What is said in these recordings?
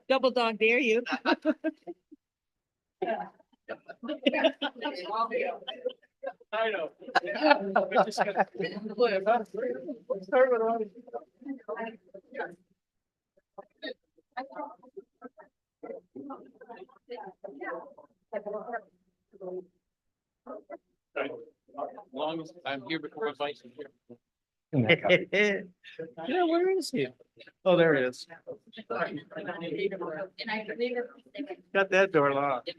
Double dog dare you. I know. Long as I'm here before advice is here. Yeah, where is he? Oh, there it is. Got that door locked.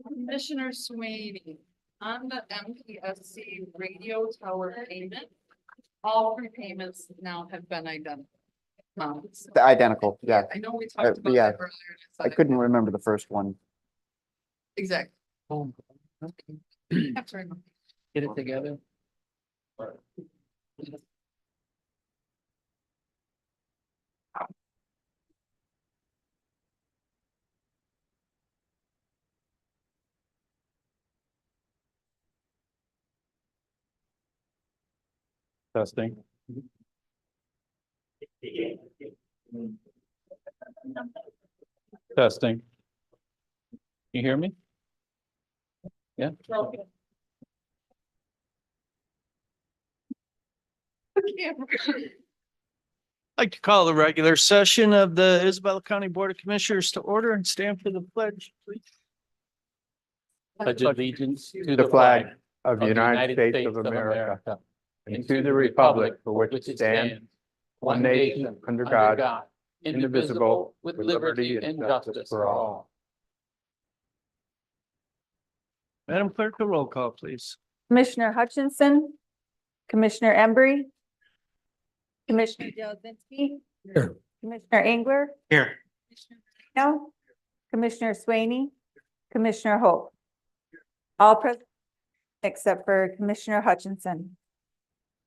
Commissioner Swaney, on the MPSC radio tower payment, all prepayments now have been identified. The identical, yeah. I know we talked about yeah. that earlier. I couldn't remember the first one. Exactly. Oh, Have to remember. get it together. Testing. Testing. You hear me? Yeah. I'd like to call the regular session of the Isabella County Board of Commissioners to order and stand for the pledge, please. Pledge allegiance to The flag of the United States of America and to the republic for which it stands, one nation, under God, indivisible, with liberty and justice for all. Madam Clerk, a roll call, please. Commissioner Hutchinson, Commissioner Embry, Commissioner Delazinski. Here. Commissioner Engler, Here. no, Commissioner Swaney, Commissioner Hope. All present except for Commissioner Hutchinson.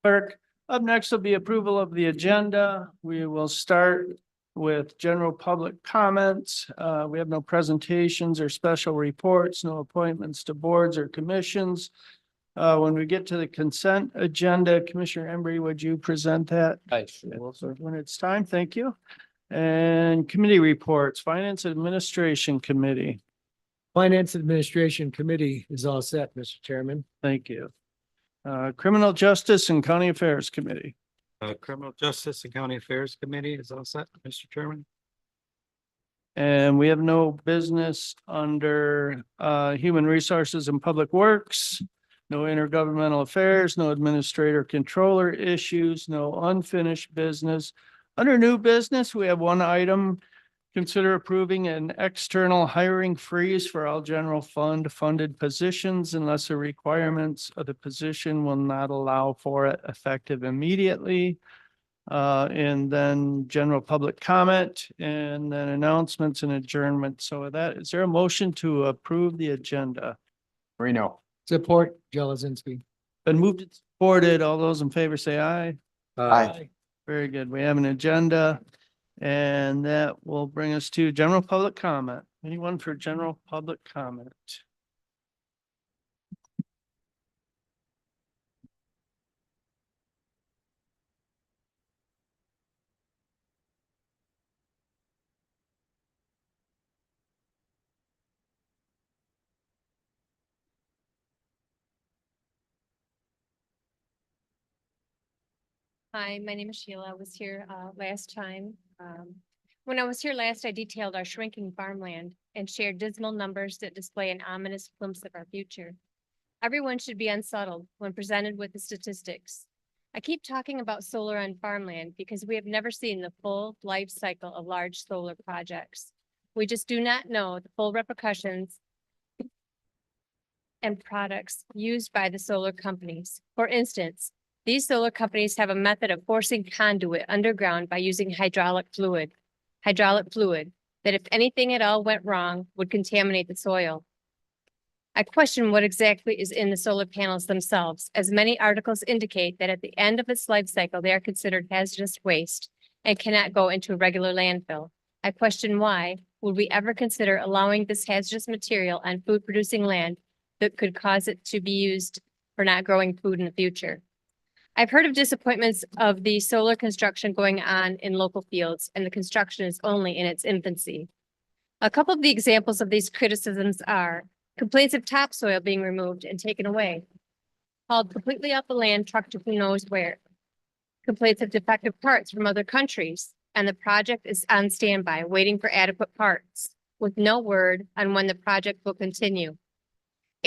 Clerk, up next will be approval of the agenda. We will start with general public comments. We have no presentations or special reports, no appointments to boards or commissions. When we get to the consent agenda, Commissioner Embry, would you present that? I sure will, So sir. when it's time, thank you. And committee reports, Finance Administration Committee, Finance Administration Committee is all set, Mr. Chairman. thank you. Criminal Justice and County Affairs Committee, Criminal Justice and County Affairs Committee is all set, Mr. Chairman. and we have no business under Human Resources and Public Works. No intergovernmental affairs, no administrator controller issues, no unfinished business. Under new business, we have one item. Consider approving an external hiring freeze for all general fund funded positions unless the requirements of the position will not allow for it effective immediately. And then general public comment and then announcements and adjournment. So with that, is there a motion to approve the agenda? Reno. Support Jelazinski. Been moved and supported. All those in favor say aye. Aye. Very good. We have an agenda. And that will bring us to general public comment. Anyone for general public comment? Hi, my name is Sheila. I was here last time. When I was here last, I detailed our shrinking farmland and shared dismal numbers that display an ominous glimpse of our future. Everyone should be unsettled when presented with the statistics. I keep talking about solar on farmland because we have never seen the full life cycle of large solar projects. We just do not know the full repercussions and products used by the solar companies. For instance, these solar companies have a method of forcing conduit underground by using hydraulic fluid that, if anything at all went wrong, would contaminate the soil. I question what exactly is in the solar panels themselves, as many articles indicate that at the end of its life cycle, they are considered hazardous waste and cannot go into a regular landfill. I question why would we ever consider allowing this hazardous material on food producing land that could cause it to be used for not growing food in the future. I've heard of disappointments of the solar construction going on in local fields, and the construction is only in its infancy. A couple of the examples of these criticisms are complaints of topsoil being removed and taken away, hauled completely off the land, trucked to who knows where. Complaints of defective parts from other countries, and the project is on standby, waiting for adequate parts, with no word on when the project will continue.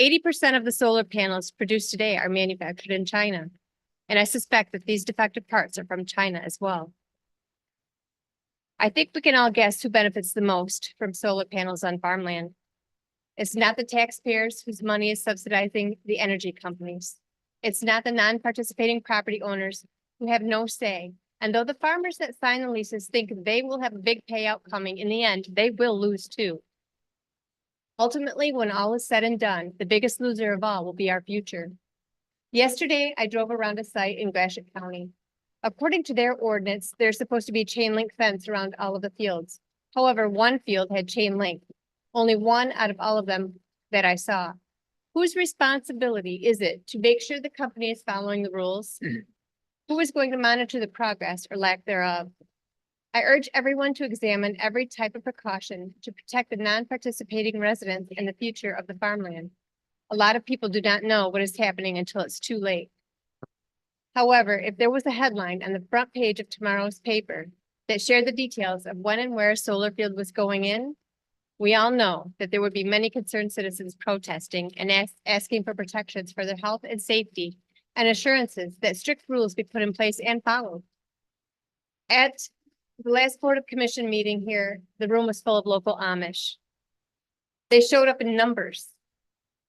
80% of the solar panels produced today are manufactured in China, and I suspect that these defective parts are from China as well. I think we can all guess who benefits the most from solar panels on farmland. It's not the taxpayers whose money is subsidizing the energy companies. It's not the non-participating property owners who have no say. And though the farmers that sign the leases think they will have a big payout coming, in the end, they will lose too. Ultimately, when all is said and done, the biggest loser of all will be our future. Yesterday, I drove around a site in Gratiot County. According to their ordinance, there's supposed to be a chain link fence around all of the fields. However, one field had chain link, only one out of all of them that I saw. Whose responsibility is it to make sure the company is following the rules? Who is going to monitor the progress or lack thereof? I urge everyone to examine every type of precaution to protect the non-participating residents and the future of the farmland. A lot of people do not know what is happening until it's too late. However, if there was a headline on the front page of tomorrow's paper that shared the details of when and where a solar field was going in, we all know that there would be many concerned citizens protesting and asking for protections for their health and safety and assurances that strict rules be put in place and followed. At the last Board of Commission meeting here, the room was full of local Amish. They showed up in numbers.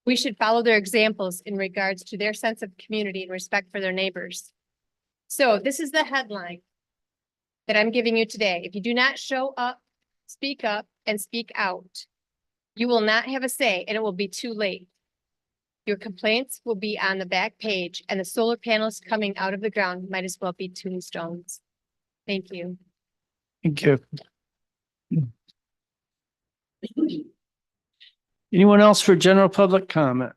We should follow their examples in regards to their sense of community and respect for their neighbors. So this is the headline that I'm giving you today. If you do not show up, and speak out, you will not have a say, and it will be too late. Your complaints will be on the back page, and the solar panels coming out of the ground might as well be tombstones. Thank you. Thank you. Anyone else for general public comment?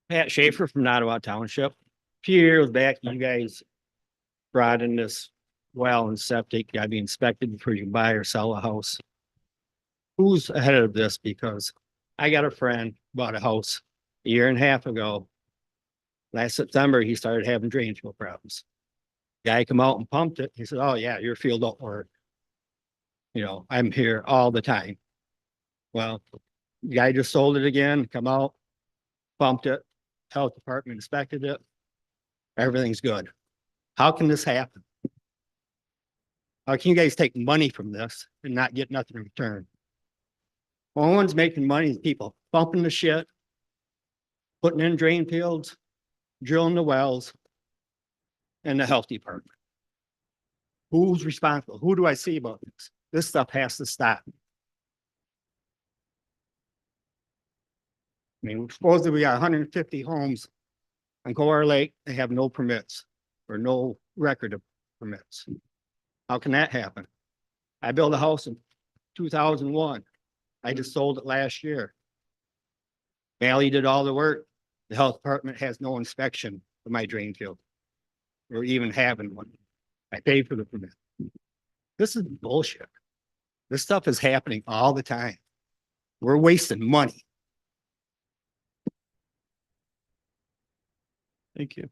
Pat Schaefer from Nottawa Township. A few years back, you guys brought in this well and septic, gotta be inspected before you buy or sell a house. Who's ahead of this? Because I got a friend bought a house a year and a half ago. Last September, he started having drainage problems. Guy come out and pumped it. He said, "Oh yeah, your field don't work. You know, I'm here all the time." Well, the guy just sold it again, come out, pumped it. Health department inspected it. Everything's good. How can this happen? How can you guys take money from this and not get nothing in return? Only one's making money is people pumping the shit, putting in drain fields, drilling the wells, and the health department. Who's responsible? Who do I see about this? This stuff has to stop. I mean, supposedly we got 150 homes on Coar Lake. They have no permits or no record of permits. How can that happen? I built a house in 2001. I just sold it last year. Valley did all the work. The health department has no inspection of my drain field or even having one. I paid for the permit. This is bullshit. This stuff is happening all the time. We're wasting money. Thank you.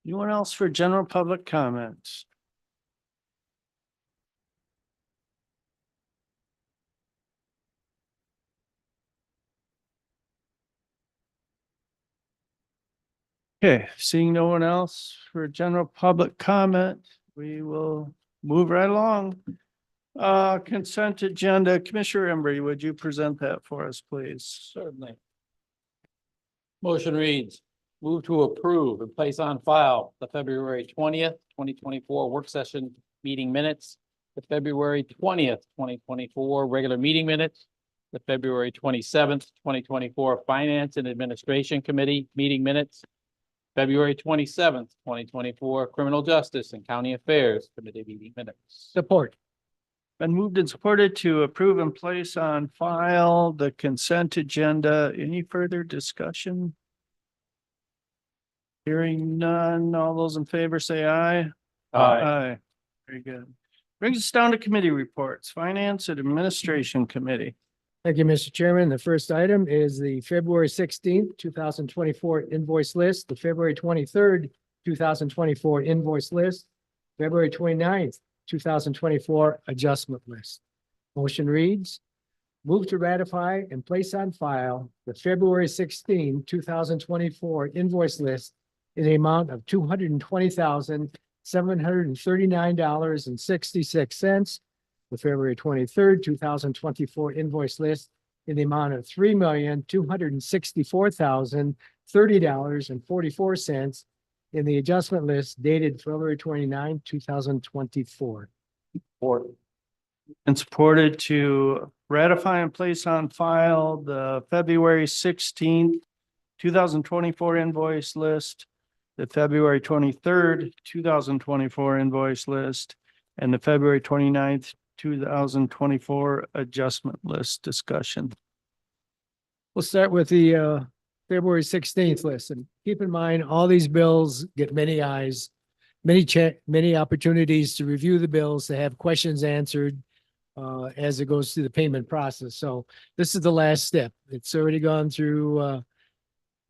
Anyone else for general public comments? Okay, seeing no one else for general public comment, we will move right along. Consent agenda, Commissioner Embry, would you present that for us, please? Certainly. Motion reads, move to approve and place on file the February 20th, 2024 work session meeting minutes, the February 20th, 2024 regular meeting minutes, the February 27th, 2024 Finance and Administration Committee meeting minutes, February 27th, 2024, Criminal Justice and County Affairs Committee meeting minutes. Support. Been moved and supported to approve and place on file the consent agenda. Any further discussion? Hearing none. All those in favor say aye. Aye. Very good. Brings us down to committee reports. Finance and Administration Committee. Thank you, Mr. Chairman. The first item is the February 16th, 2024 invoice list, the February 23rd, 2024 invoice list, February 29th, 2024 adjustment list. Motion reads, move to ratify and place on file the February 16, 2024 invoice list in the amount of $220,739.66. The February 23rd, 2024 invoice list in the amount of $3,264,030.44 in the adjustment list dated February 29, 2024. And supported to ratify and place on file the February 16th, 2024 invoice list, the February 23rd, 2024 invoice list, and the February 29th, 2024 adjustment list discussion. We'll start with the February 16th list, and keep in mind, all these bills get many eyes, many opportunities to review the bills, to have questions answered as it goes through the payment process. So this is the last step. It's already gone through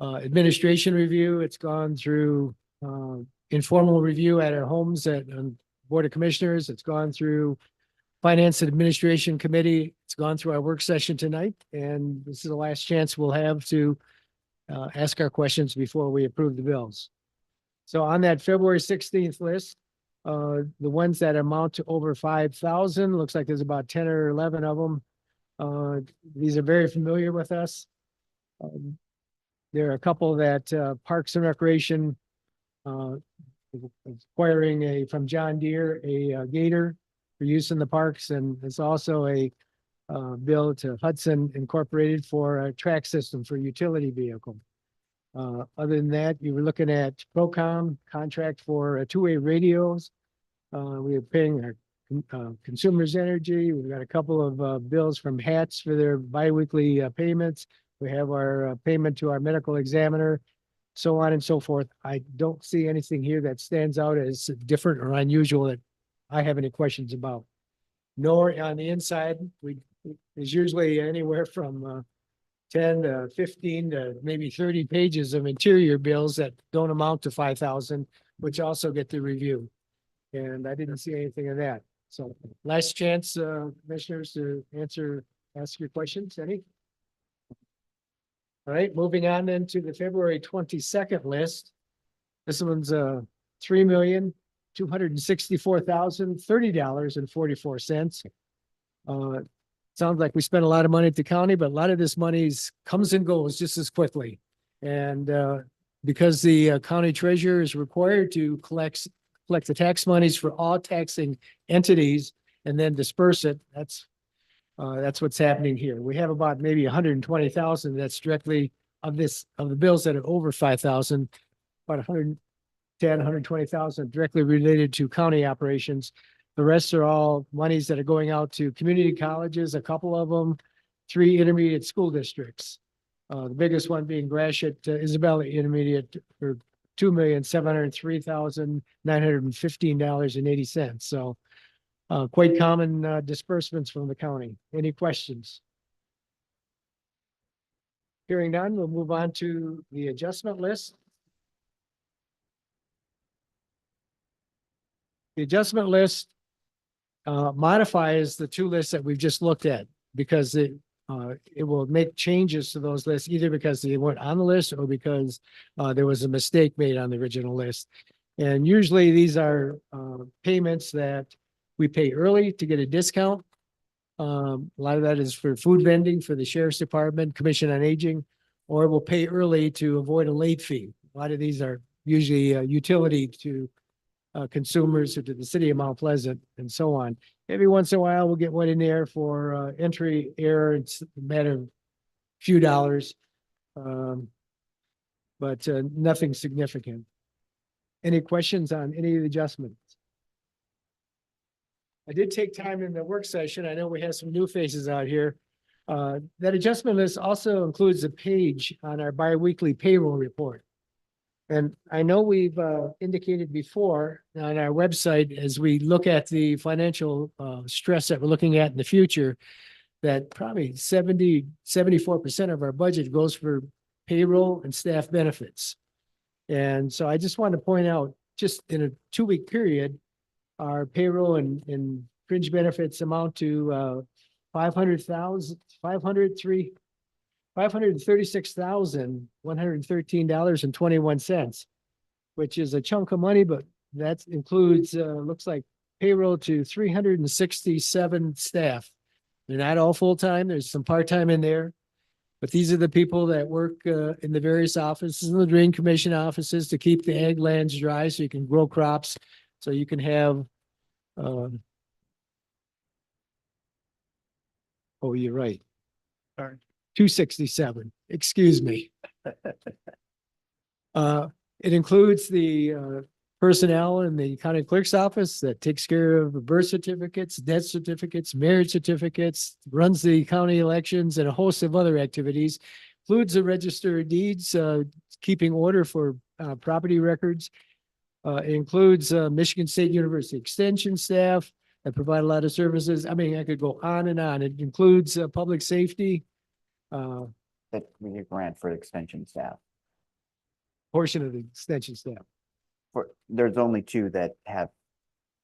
administration review. It's gone through informal review at our homes at Board of Commissioners. It's gone through Finance and Administration Committee. It's gone through our work session tonight, and this is the last chance we'll have to ask our questions before we approve the bills. So on that February 16th list, the ones that amount to over 5,000, looks like there's about 10 or 11 of them. These are very familiar with us. There are a couple that Parks and Recreation acquiring from John Deere a Gator for use in the parks, and it's also a bill to Hudson Incorporated for a track system for utility vehicle. Other than that, you were looking at Procom contract for two-way radios. We are paying our Consumers Energy. We've got a couple of bills from HATS for their biweekly payments. We have our payment to our medical examiner, so on and so forth. I don't see anything here that stands out as different or unusual that I have any questions about. Nor on the inside, there's usually anywhere from 10 to 15 to maybe 30 pages of interior bills that don't amount to 5,000, which also get the review. And I didn't see anything of that. So last chance, commissioners, to ask your questions. Any? All right, moving on then to the February 22nd list. This one's $3,264,030.44. Sounds like we spent a lot of money at the county, but a lot of this money comes and goes just as quickly. And because the county treasurer is required to collect the tax monies for all taxing entities and then disperse it, that's what's happening here. We have about maybe 120,000 that's directly of the bills that are over 5,000, about 110, 120,000 directly related to county operations. The rest are all monies that are going out to community colleges, a couple of them, 3 intermediate school districts. The biggest one being Gratiot Isabella Intermediate for $2,703,915.80. So quite common disbursements from the county. Any questions? Hearing none, we'll move on to the adjustment list. The adjustment list modifies the two lists that we've just looked at because it will make changes to those lists either because they weren't on the list or because there was a mistake made on the original list. And usually these are payments that we pay early to get a discount. A lot of that is for food vending for the Sheriff's Department, Commission on Aging, or we'll pay early to avoid a late fee. A lot of these are usually utility to consumers or to the city of Mount Pleasant and so on. Every once in a while, we'll get one in there for entry error. It's a matter of a few dollars. but nothing significant. Any questions on any of the adjustments? I did take time in the work session. I know we have some new faces out here. That adjustment list also includes a page on our biweekly payroll report. And I know we've indicated before on our website, as we look at the financial stress that we're looking at in the future, that probably 74% of our budget goes for payroll and staff benefits. And so I just want to point out, just in a 2-week period, our payroll and fringe benefits amount to $536,113.21, which is a chunk of money, but that includes, looks like payroll to 367 staff. They're not all full-time. There's some part-time in there. But these are the people that work in the various offices, in the Drain Commission offices, to keep the ag lands dry so you can grow crops, so you can have oh, you're right. Sorry. 267, excuse me. It includes the personnel in the county clerk's office that takes care of birth certificates, death certificates, marriage certificates, runs the county elections, and a host of other activities. Includes the register of deeds, keeping order for property records. It includes Michigan State University Extension staff that provide a lot of services. I mean, I could go on and on. It includes public safety, That we get grant for extension staff. portion of the extension staff, There's only 2 that have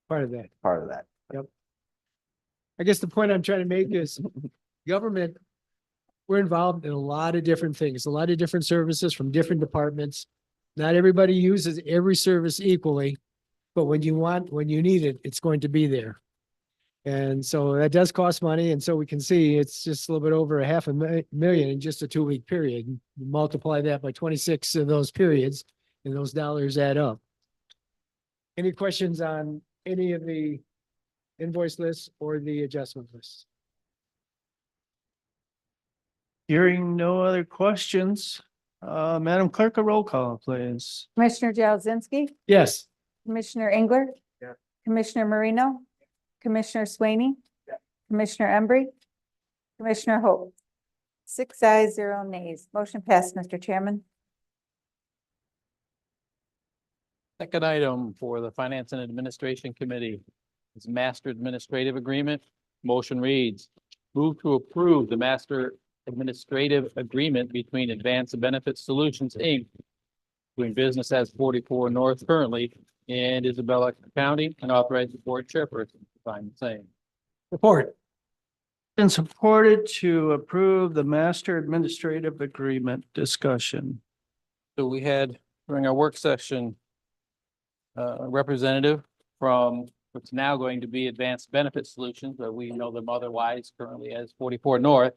part of that. part of that. I guess the point I'm trying to make is government, we're involved in a lot of different things, a lot of different services from different departments. Not everybody uses every service equally, but when you need it, it's going to be there. And so that does cost money. And so we can see it's just a little bit over $500,000 in just a 2-week period. You multiply that by 26 of those periods and those dollars add up. Any questions on any of the invoice lists or the adjustment lists? Hearing no other questions, Madam Clerk, a roll call, please. Commissioner Jazinski, Yes. Commissioner Engler. Yeah. Commissioner Marino. Commissioner Swaney. Commissioner Embry. Commissioner Hope. 6 ayes, 0 nays. Motion passed, Mr. Chairman. Second item for the Finance and Administration Committee is Master Administrative Agreement. Motion reads, move to approve the Master Administrative Agreement between Advanced Benefit Solutions, Inc., doing business as 44 North currently, and Isabella County, and authorize the board chairperson to sign the same. Report. Been supported to approve the Master Administrative Agreement discussion. So we had during our work session, a representative from what's now going to be Advanced Benefit Solutions, but we know them otherwise currently as 44 North,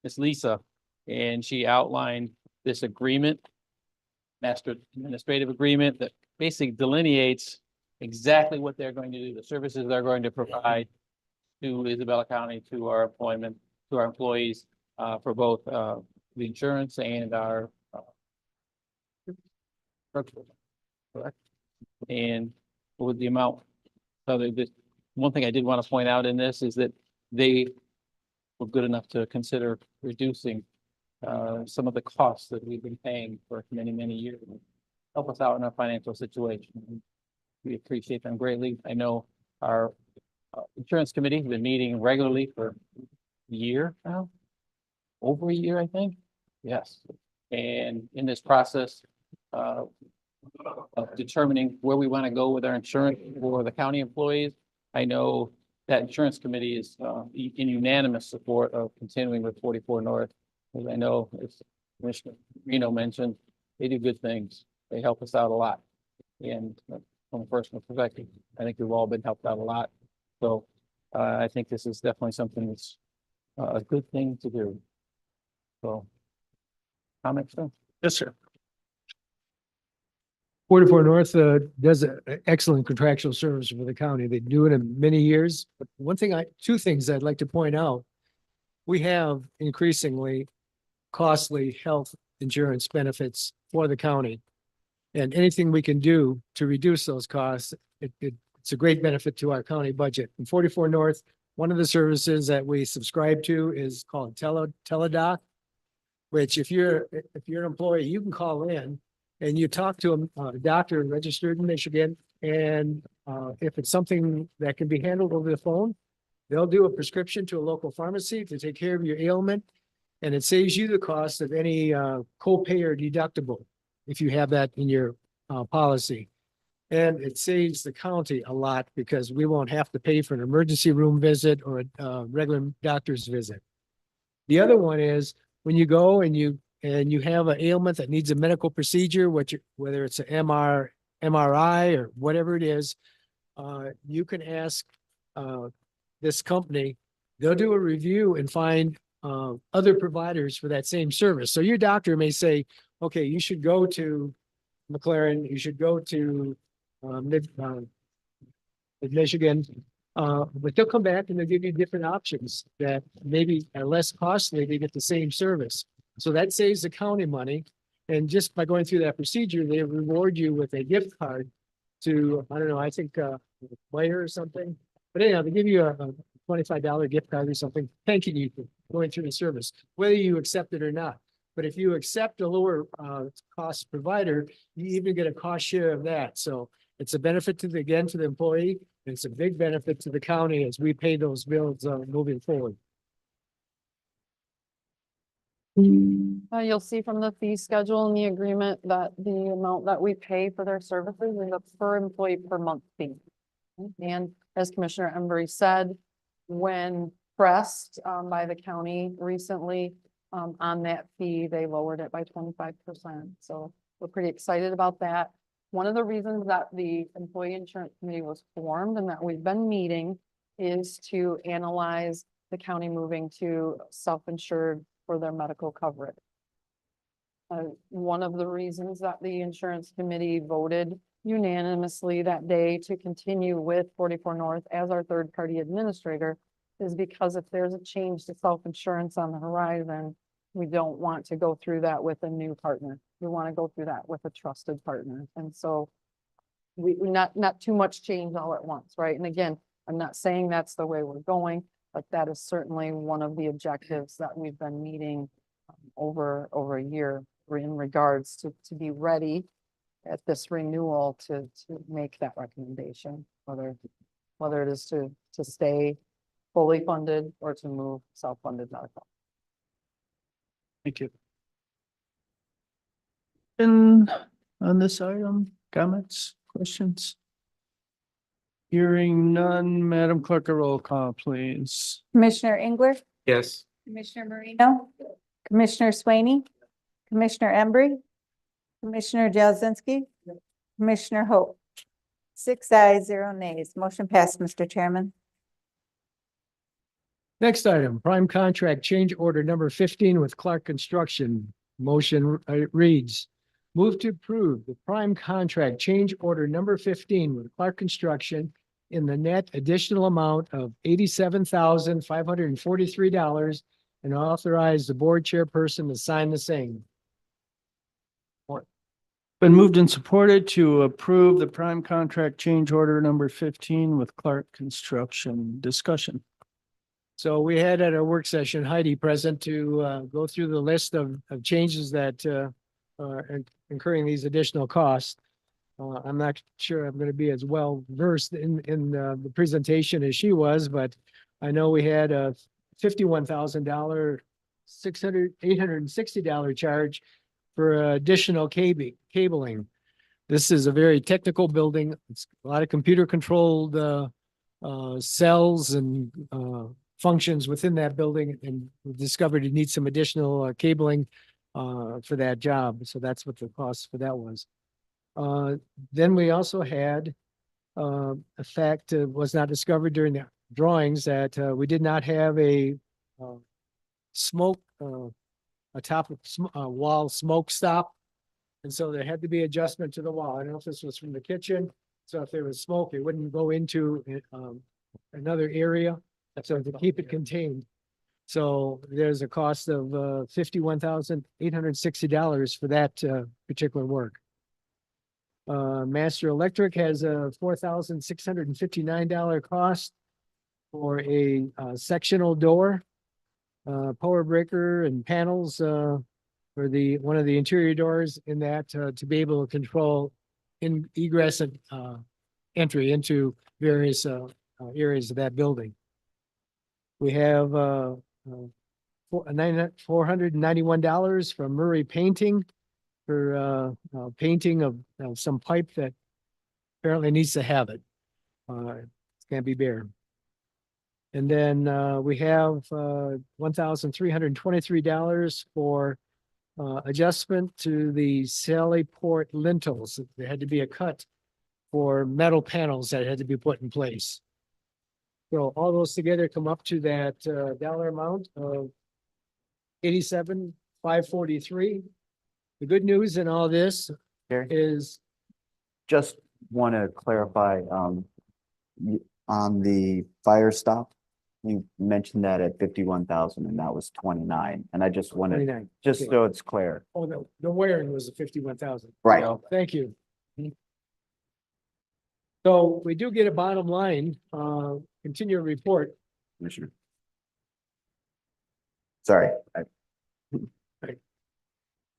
Miss Lisa, and she outlined this agreement, Master Administrative Agreement, that basically delineates exactly what they're going to do, the services they're going to provide to Isabella County, to our employment, to our employees, for both the insurance and our correct? And with the amount. So the one thing I did want to point out in this is that they were good enough to consider reducing some of the costs that we've been paying for many, many years. Help us out in our financial situation. We appreciate them greatly. I know our insurance committee has been meeting regularly for a year now, over a year, I think. Yes. And in this process of determining where we want to go with our insurance for the county employees, I know that insurance committee is in unanimous support of continuing with 44 North. As I know, as Commissioner Reno mentioned, they do good things. They help us out a lot. And from a personal perspective, I think we've all been helped out a lot. So I think this is definitely something that's a good thing to do. So, comments, sir? Yes, sir. 44 North does an excellent contractual service for the county. They do it in many years. But two things I'd like to point out. We have increasingly costly health insurance benefits for the county. And anything we can do to reduce those costs, it's a great benefit to our county budget. In 44 North, one of the services that we subscribe to is called Teledoc, which if you're an employee, you can call in and you talk to a doctor registered in Michigan. And if it's something that can be handled over the phone, they'll do a prescription to a local pharmacy to take care of your ailment. And it saves you the cost of any copay or deductible if you have that in your policy. And it saves the county a lot because we won't have to pay for an emergency room visit or a regular doctor's visit. The other one is when you go and you have an ailment that needs a medical procedure, whether it's an MRI or whatever it is, you can ask this company. They'll do a review and find other providers for that same service. So your doctor may say, okay, you should go to McLaren, you should go to Michigan, but they'll come back and they'll give you different options that maybe are less costly to get the same service. So that saves the county money. And just by going through that procedure, they reward you with a gift card to, I don't know, I think Player or something. But anyhow, they give you a $25 gift card or something, thanking you for going through the service, whether you accept it or not. But if you accept a lower cost provider, you even get a cost share of that. So it's a benefit to again, to the employee. And it's a big benefit to the county as we pay those bills moving forward. You'll see from the fee schedule in the agreement that the amount that we pay for their services is a per employee per month fee. And as Commissioner Embry said, when pressed by the county recently on that fee, they lowered it by 25%. So we're pretty excited about that. One of the reasons that the Employee Insurance Committee was formed and that we've been meeting is to analyze the county moving to self-insured for their medical coverage. One of the reasons that the insurance committee voted unanimously that day to continue with 44 North as our third-party administrator is because if there's a change to self-insurance on the horizon, we don't want to go through that with a new partner. We want to go through that with a trusted partner. And so we not too much change all at once, right? And again, I'm not saying that's the way we're going, but that is certainly one of the objectives that we've been meeting over a year in regards to be ready at this renewal to make that recommendation, whether it is to stay fully funded or to move self-funded medical. Thank you. And on this item, comments, questions? Hearing none, Madam Clerk, a roll call, please. Commissioner Engler, Yes. Commissioner Marino, Commissioner Swaney, Commissioner Embry, Commissioner Jazinski, Commissioner Hope. 6 ayes, 0 nays. Motion passed, Mr. Chairman. Next item, prime contract change order number 15 with Clark Construction. Motion reads, move to approve the prime contract change order number 15 with Clark Construction in the net additional amount of $87,543 and authorize the board chairperson to sign the same. Been moved and supported to approve the prime contract change order number 15 with Clark Construction. Discussion. So we had at our work session Heidi present to go through the list of changes that are incurring these additional costs. I'm not sure I'm going to be as well versed in the presentation as she was, but I know we had a $51,000, $860 charge for additional cabling. This is a very technical building. It's a lot of computer controlled cells and functions within that building, and we discovered it needs some additional cabling for that job. So that's what the cost for that was. Then we also had a fact was not discovered during the drawings that we did not have a smoke a top of wall smoke stop. And so there had to be adjustment to the wall. I don't know if this was from the kitchen. So if there was smoke, it wouldn't go into another area. So to keep it contained. So there's a cost of $51,860 for that particular work. Master Electric has a $4,659 cost for a sectional door, power breaker and panels for one of the interior doors in that to be able to control egress and entry into various areas of that building. We have $491 from Murray Painting for painting of some pipe that apparently needs to have it. It can't be bare. And then we have $1,323 for adjustment to the Sally Port lintels. There had to be a cut for metal panels that had to be put in place. So all those together come up to that dollar amount of $87,543. The good news in all this Gary? is Just want to clarify, on the fire stop, you mentioned that at 51,000 and that was 29. And I just wanted, 29. just Okay. so it's clear. Oh, no, the wiring was a 51,000. Right. Thank you. So we do get a bottom line, continual report. Commissioner. Sorry.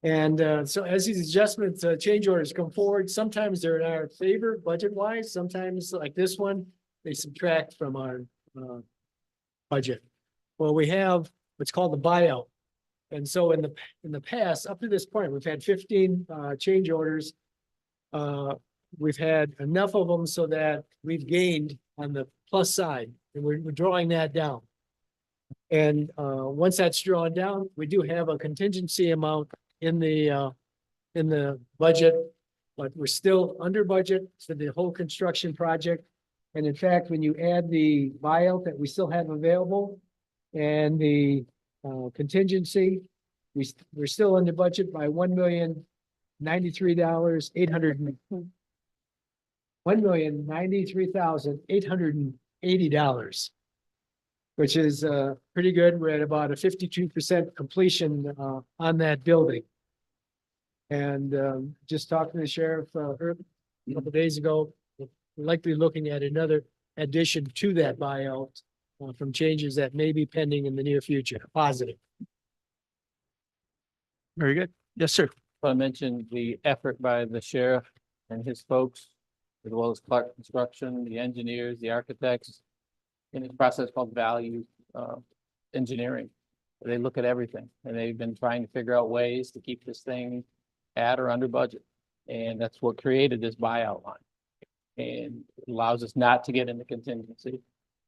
And so as these adjustments, change orders come forward, sometimes they're in our favor budget wise, sometimes like this one, they subtract from our budget. Well, we have what's called the buyout. And so in the past, up to this point, we've had 15 change orders. We've had enough of them so that we've gained on the plus side, and we're drawing that down. And once that's drawn down, we do have a contingency amount in the budget, but we're still under budget for the whole construction project. And in fact, when you add the buyout that we still have available and the contingency, we're still under budget by $1,093,880, which is pretty good. We're at about a 52% completion on that building. And just talking to the sheriff a couple days ago, we're likely looking at another addition to that buyout from changes that may be pending in the near future. Positive. Very good. Yes, sir. I mentioned the effort by the sheriff and his folks, as well as Clark Construction, the engineers, the architects, in a process called value engineering. They look at everything, and they've been trying to figure out ways to keep this thing at or under budget. And that's what created this buyout line. And it allows us not to get into contingency.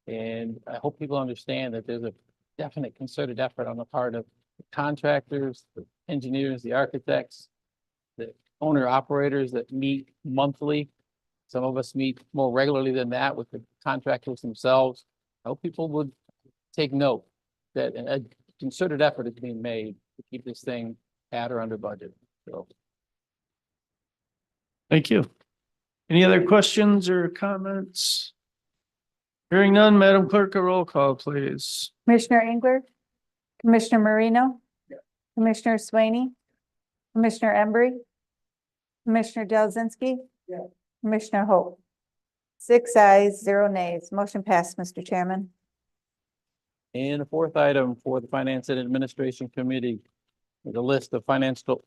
And I hope people understand that there's a definite concerted effort on the part of contractors, the engineers, the architects, the owner operators that meet monthly. Some of us meet more regularly than that with the contractors themselves. I hope people would take note that a concerted effort is being made to keep this thing at or under budget. So. Thank you. Any other questions or comments? Hearing none, Madam Clerk, a roll call, please. Commissioner Engler, Commissioner Marino, Commissioner Swaney, Commissioner Embry, Commissioner Delzinski, Commissioner Hope. 6 ayes, 0 nays. Motion passed, Mr. Chairman. And the fourth item for the Finance and Administration Committee is a list of financial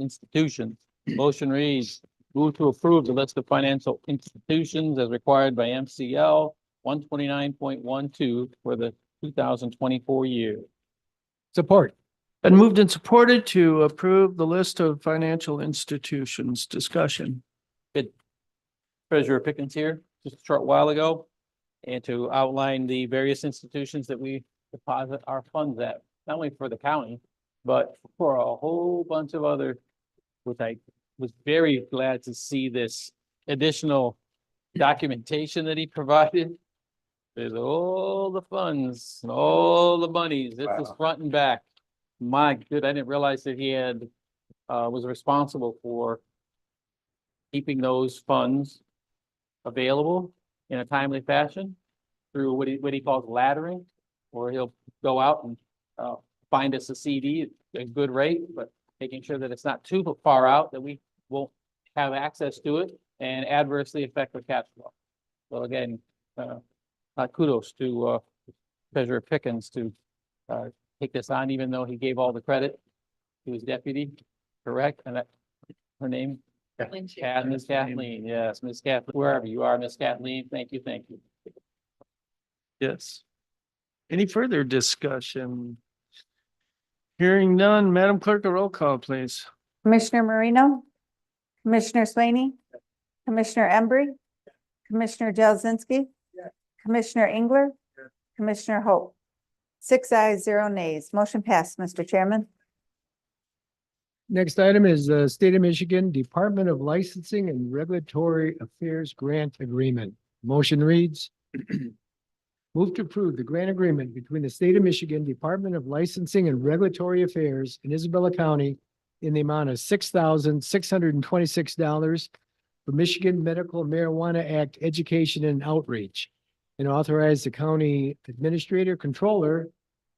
institutions. Motion reads, move to approve the list of financial institutions as required by MCL 129.12 for the 2024 year. Support. Been moved and supported to approve the list of financial institutions. Discussion. Treasurer Pickens here just a short while ago, and to outline the various institutions that we deposit our funds at, not only for the county, but for a whole bunch of other, which I was very glad to see this additional documentation that he provided. There's all the funds, and all the monies. This is front and back. My good, I didn't realize that he had was responsible for keeping those funds available in a timely fashion through what he calls laddering, or he'll go out and find us a CD at a good rate, but making sure that it's not too far out that we won't have access to it and adversely affect the cash flow. So again, kudos to Treasurer Pickens to take this on, even though he gave all the credit to his deputy, correct? And that, her name? Miss Kathleen, yes, Miss Kathleen, wherever you are, Miss Kathleen, thank you, thank you. Yes. Any further discussion? Hearing none, Madam Clerk, a roll call, please. Commissioner Marino, Commissioner Swaney, Commissioner Embry, Commissioner Jazinski, Commissioner Engler, Commissioner Hope. 6 ayes, 0 nays. Motion passed, Mr. Chairman. Next item is the State of Michigan Department of Licensing and Regulatory Affairs Grant Agreement. Motion reads. Move to approve the grant agreement between the State of Michigan Department of Licensing and Regulatory Affairs in Isabella County in the amount of $6,626 for Michigan Medical Marijuana Act Education and Outreach, and authorize the county administrator controller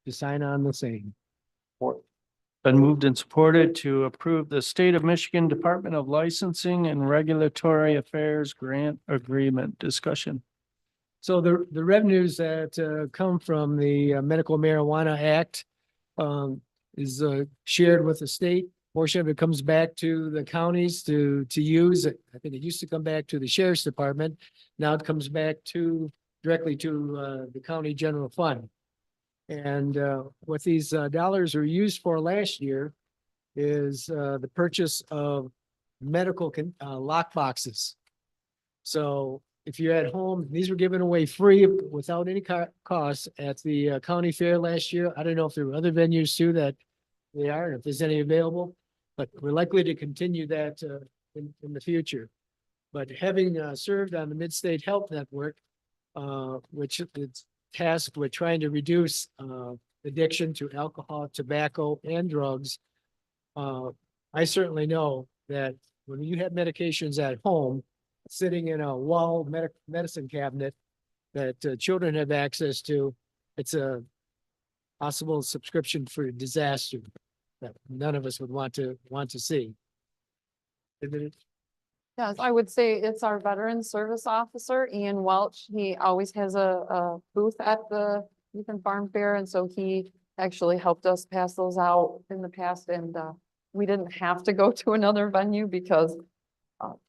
to sign on the same. Been moved and supported to approve the State of Michigan Department of Licensing and Regulatory Affairs Grant Agreement. Discussion. So the revenues that come from the Medical Marijuana Act is shared with the state. Portion of it comes back to the counties to use. I think it used to come back to the sheriff's department. Now it comes back directly to the county general fund. And what these dollars are used for last year is the purchase of medical lock boxes. So if you're at home, these were given away free without any cost at the county fair last year. I don't know if there were other venues too that they are, and if there's any available, but we're likely to continue that in the future. But having served on the Mid-State Health Network, which is tasked with trying to reduce addiction to alcohol, tobacco, and drugs, I certainly know that when you have medications at home, sitting in a wall medicine cabinet that children have access to, it's a possible subscription for disaster that none of us would want to see. Yes, I would say it's our veteran service officer, Ian Welch. He always has a booth at the Ethan Farm Fair, and so he actually helped us pass those out in the past, and we didn't have to go to another venue because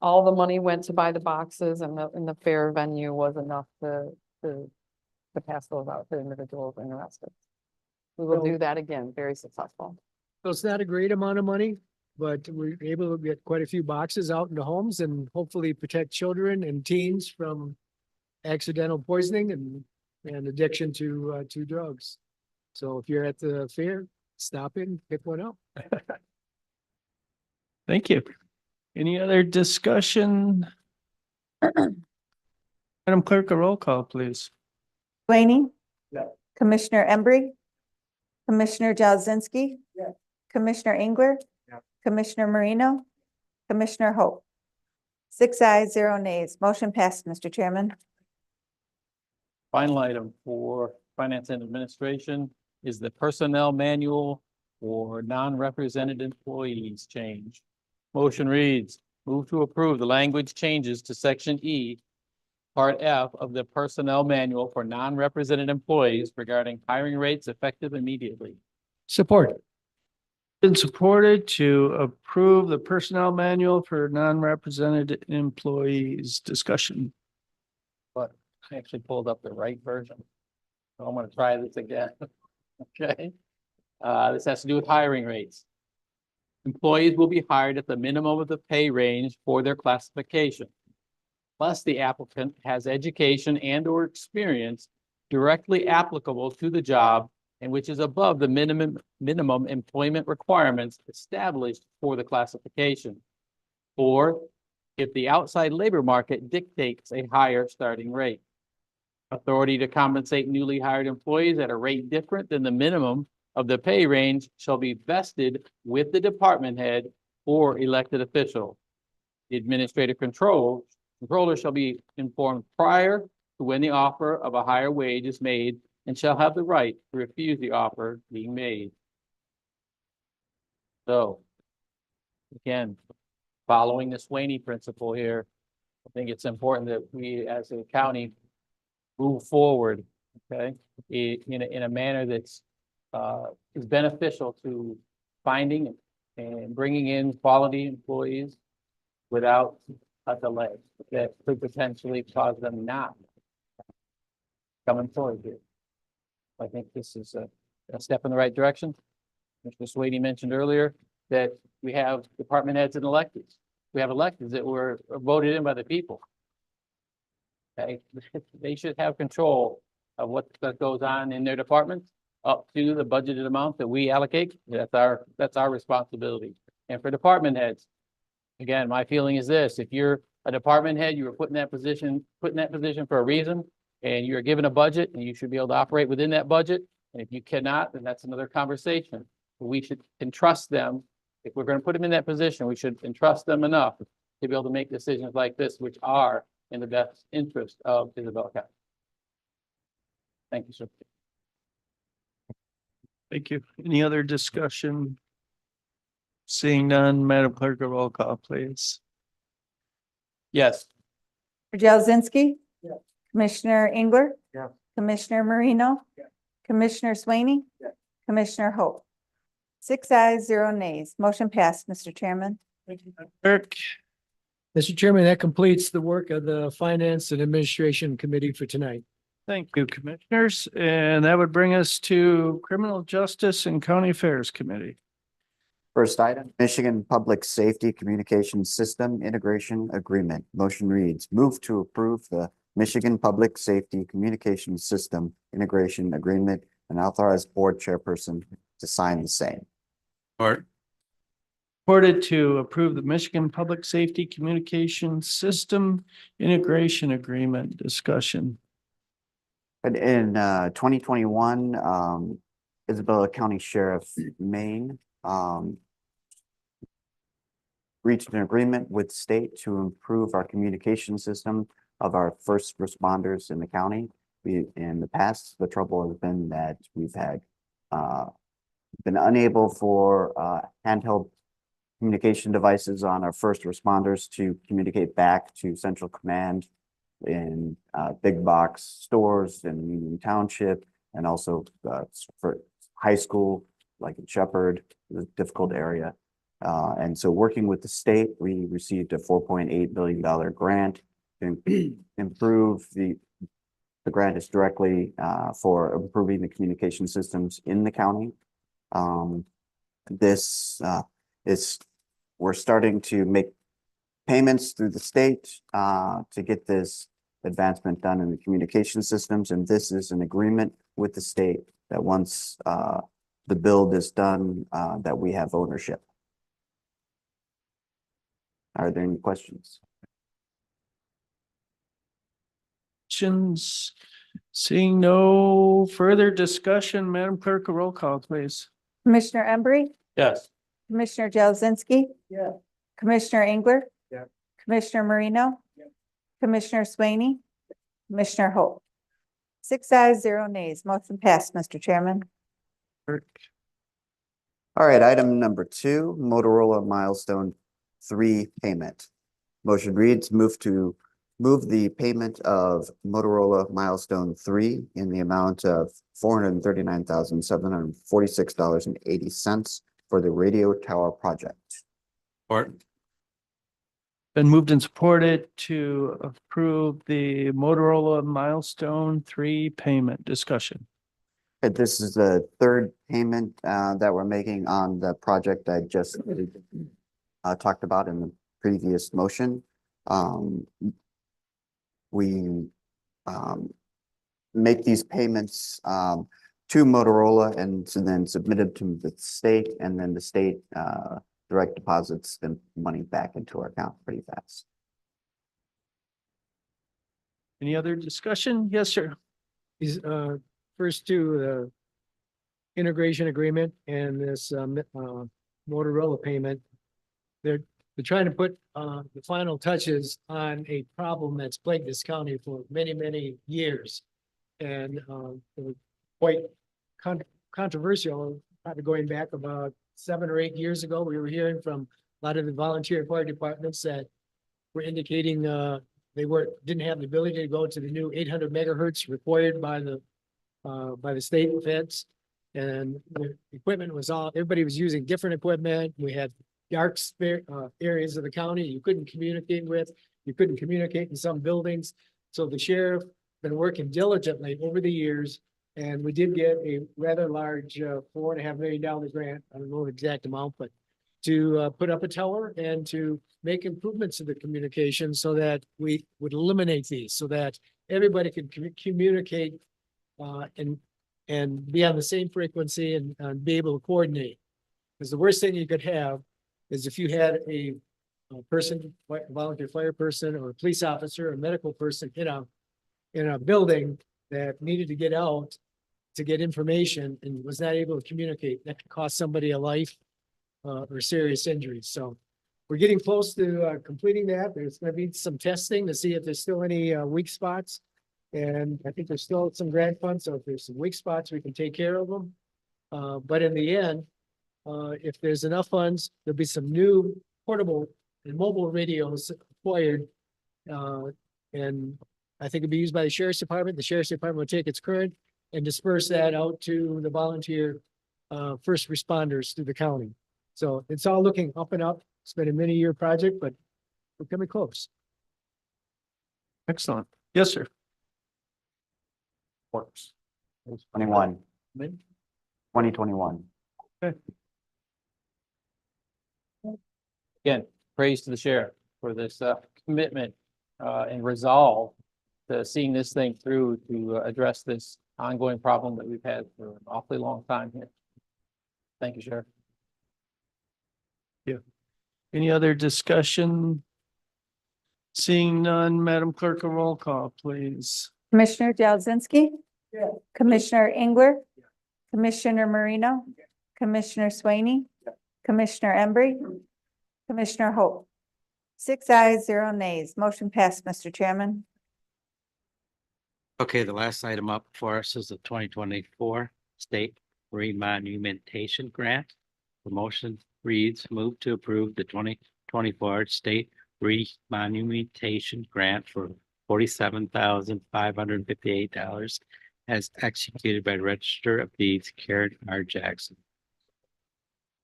all the money went to buy the boxes, and the fair venue was enough to pass those out to individuals interested. We will do that again, very successful. So it's not a great amount of money, but we're able to get quite a few boxes out into homes and hopefully protect children and teens from accidental poisoning and addiction to drugs. So if you're at the fair, stop in, pick one up. Thank you. Any other discussion? Madam Clerk, a roll call, please. Swaney. Yeah. Commissioner Embry. Commissioner Jazinski. Yeah. Commissioner Engler. Yeah. Commissioner Marino. Commissioner Hope. 6 ayes, 0 nays. Motion passed, Mr. Chairman. Final item for Finance and Administration is the Personnel Manual for non-represented employees change. Motion reads, move to approve the language changes to Section E, Part F of the Personnel Manual for non-represented employees regarding hiring rates effective immediately. Support. Been supported to approve the personnel manual for non-represented employees. Discussion. But I actually pulled up the right version. So I'm going to try this again. Okay. This has to do with hiring rates. Employees will be hired at the minimum of the pay range for their classification. Plus, the applicant has education and or experience directly applicable to the job and which is above the minimum employment requirements established for the classification. Or if the outside labor market dictates a higher starting rate. Authority to compensate newly hired employees at a rate different than the minimum of the pay range shall be vested with the department head or elected official. The administrative controller shall be informed prior to when the offer of a higher wage is made and shall have the right to refuse the offer being made. So, again, following the Swaney principle here, I think it's important that we, as a county, move forward, okay, in a manner that's is beneficial to finding and bringing in quality employees without a delay that could potentially cause them not come employed here. I think this is a step in the right direction. Mr. Swady mentioned earlier that we have department heads and electeds. We have electeds that were voted in by the people. Okay, they should have control of what goes on in their departments up to the budgeted amount that we allocate. That's our responsibility. And for department heads, again, my feeling is this: if you're a department head, you were put in that position for a reason, and you're given a budget, and you should be able to operate within that budget. And if you cannot, then that's another conversation. But we should entrust them. If we're going to put them in that position, we should entrust them enough to be able to make decisions like this, which are in the best interest of Isabel County. Thank you, sir. Thank you. Any other discussion? Seeing none, Madam Clerk, a roll call, please. Yes. Jazinski. Commissioner Engler. Yeah. Commissioner Marino. Commissioner Swaney. Commissioner Hope. 6 ayes, 0 nays. Motion passed, Mr. Chairman. Clerk, Mr. Chairman, that completes the work of the Finance and Administration Committee for tonight. thank you, Commissioners. And that would bring us to Criminal Justice and County Affairs Committee. First item, Michigan Public Safety Communications System Integration Agreement. Motion reads, move to approve the Michigan Public Safety Communications System Integration Agreement and authorize board chairperson to sign the same. Reported to approve the Michigan Public Safety Communications System Integration Agreement discussion. But in 2021, Isabella County Sheriff Maine reached an agreement with the state to improve our communication system of our first responders in the county. In the past, the trouble has been that we've had been unable for handheld communication devices on our first responders to communicate back to Central Command in big box stores in Union Township, and also for high school, like in Shepherd, a difficult area. And so working with the state, we received a $4.8 billion grant to improve the grant is directly for improving the communication systems in the county. We're starting to make payments through the state to get this advancement done in the communication systems. And this is an agreement with the state that once the build is done, that we have ownership. Are there any questions? Questions? Seeing no further discussion, Madam Clerk, a roll call, please. Commissioner Embry. Yes. Commissioner Jazinski. Commissioner Engler. Yeah. Commissioner Marino. Commissioner Swaney. Commissioner Hope. 6 ayes, 0 nays. Motion passed, Mr. Chairman. Clerk. All right, item number 2, Motorola Milestone 3 payment. Motion reads, move the payment of Motorola Milestone 3 in the amount of $439,746.80 for the radio tower project. Been moved and supported to approve the Motorola Milestone 3 payment discussion. This is the third payment that we're making on the project I just talked about in the previous motion. We make these payments to Motorola and then submit them to the state, and then the state direct deposits the money back into our account pretty fast. Any other discussion? Yes, sir. These first two, integration agreement and this Motorola payment, they're trying to put the final touches on a problem that's plagued this county for many, many years. And quite controversial, probably going back about 7 or 8 years ago. We were hearing from a lot of the volunteer fire departments that were indicating they didn't have the ability to go to the new 800 megahertz required by the state and feds. And the equipment was everybody was using different equipment. We had dark areas of the county you couldn't communicate with. You couldn't communicate in some buildings. So the sheriff been working diligently over the years. And we did get a rather large $4.5 million grant. I don't know the exact amount, but to put up a tower and to make improvements to the communication so that we would eliminate these, so that everybody could communicate and be on the same frequency and be able to coordinate. Because the worst thing you could have is if you had a person, volunteer fire person or a police officer or medical person in a building that needed to get out to get information and was not able to communicate. That could cost somebody a life or serious injuries. So we're getting close to completing that. There's going to be some testing to see if there's still any weak spots. And I think there's still some grant funds. So if there's some weak spots, we can take care of them. But in the end, if there's enough funds, there'll be some new portable and mobile radios acquired. And I think it'll be used by the sheriff's department. The sheriff's department will take its current and disperse that out to the volunteer first responders through the county. So it's all looking up and up. It's been a many-year project, but we're coming close. Excellent. Yes, sir. Works. 2021. Again, praise to the sheriff for this commitment and resolve to seeing this thing through to address this ongoing problem that we've had for an awfully long time here. Thank you, Sheriff. Any other discussion? Seeing none, Madam Clerk, a roll call, please. Commissioner Jazinski. Commissioner Engler. Commissioner Marino. Commissioner Swaney. Commissioner Embry. Commissioner Hope. 6 ayes, 0 nays. Motion passed, Mr. Chairman. Okay, the last item up for us is the 2024 State Remonumentation Grant. The motion reads, move to approve the 2024 State Remonumentation Grant for $47,558 as executed by Register of Deeds Karen R. Jackson.